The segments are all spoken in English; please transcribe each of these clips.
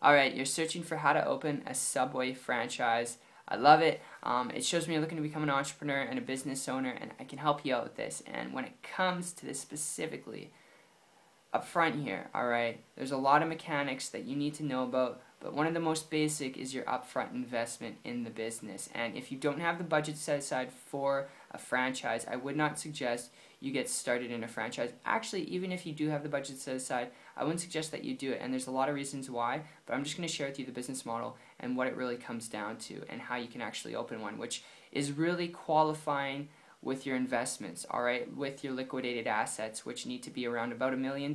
Alright, you're searching for how to open a Subway franchise. I love it. It shows me you're looking to become an entrepreneur and a business owner, and I can help you out with this. And when it comes to this specifically, up front here, alright, there's a lot of mechanics that you need to know about, but one of the most basic is your upfront investment in the business. And if you don't have the budget set aside for a franchise, I would not suggest you get started in a franchise. Actually, even if you do have the budget set aside, I wouldn't suggest that you do it, and there's a lot of reasons why, but I'm just going to share with you the business model and what it really comes down to and how you can actually open one, which is really qualifying with your investments, alright, with your liquidated assets, which need to be around about $1 million.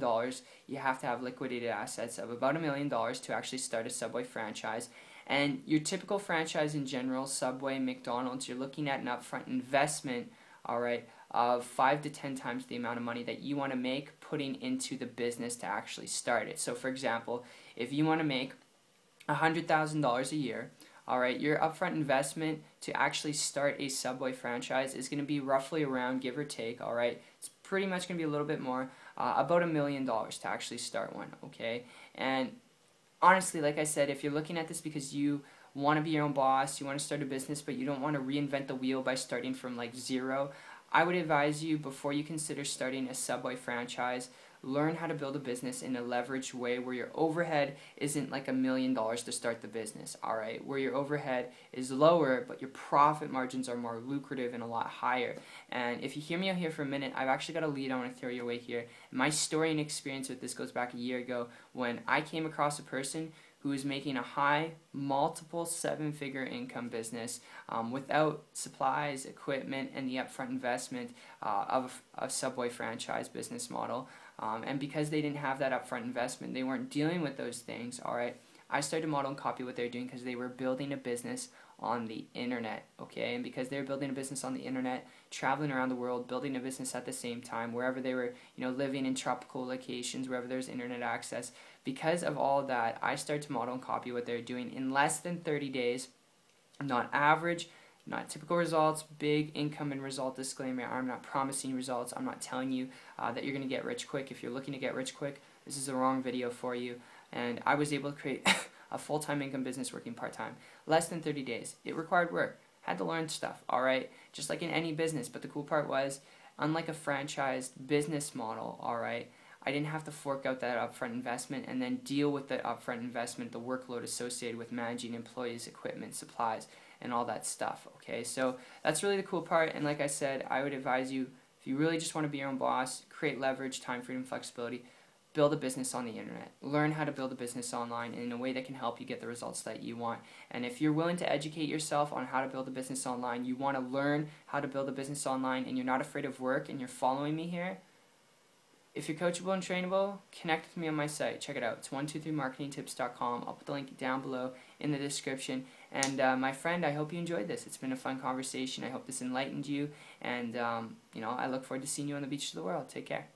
You have to have liquidated assets of about $1 million to actually start a Subway franchise. And your typical franchise in general, Subway, McDonald's, you're looking at an upfront investment, alright, of 5 to 10 times the amount of money that you want to make putting into the business to actually start it. So for example, if you want to make $100,000 a year, alright, your upfront investment to actually start a Subway franchise is going to be roughly around, give or take, alright, it's pretty much going to be a little bit more, about $1 million to actually start one, okay? And honestly, like I said, if you're looking at this because you want to be your own boss, you want to start a business, but you don't want to reinvent the wheel by starting from like zero, I would advise you, before you consider starting a Subway franchise, learn how to build a business in a leveraged way where your overhead isn't like $1 million to start the business, alright? Where your overhead is lower, but your profit margins are more lucrative and a lot higher. And if you hear me out here for a minute, I've actually got a lead I want to throw your way here. My story and experience with this goes back a year ago when I came across a person who is making a high, multiple seven-figure income business without supplies, equipment, and the upfront investment of a Subway franchise business model. And because they didn't have that upfront investment, they weren't dealing with those things, alright, I started to model and copy what they were doing because they were building a business on the internet, okay? And because they were building a business on the internet, traveling around the world, building a business at the same time, wherever they were, living in tropical locations, wherever there's internet access, because of all of that, I started to model and copy what they're doing in less than 30 days, not average, not typical results, big income and result disclaimer. I'm not promising results. I'm not telling you that you're going to get rich quick. If you're looking to get rich quick, this is the wrong video for you. And I was able to create a full-time income business working part-time. Less than 30 days. It required work. Had to learn stuff, alright? Just like in any business. But the cool part was, unlike a franchised business model, alright, I didn't have to fork out that upfront investment and then deal with the upfront investment, the workload associated with managing employees, equipment, supplies, and all that stuff, okay? So that's really the cool part, and like I said, I would advise you, if you really just want to be your own boss, create leverage, time freedom, flexibility, build a business on the internet. Learn how to build a business online in a way that can help you get the results that you want. And if you're willing to educate yourself on how to build a business online, you want to learn how to build a business online, and you're not afraid of work, and you're following me here, if you're coachable and trainable, connect with me on my site. Check it out. It's 123marketingtips.com. I'll put the link down below in the description. And my friend, I hope you enjoyed this. It's been a fun conversation. I hope this enlightened you. And, I look forward to seeing you on the beach of the world. Take care.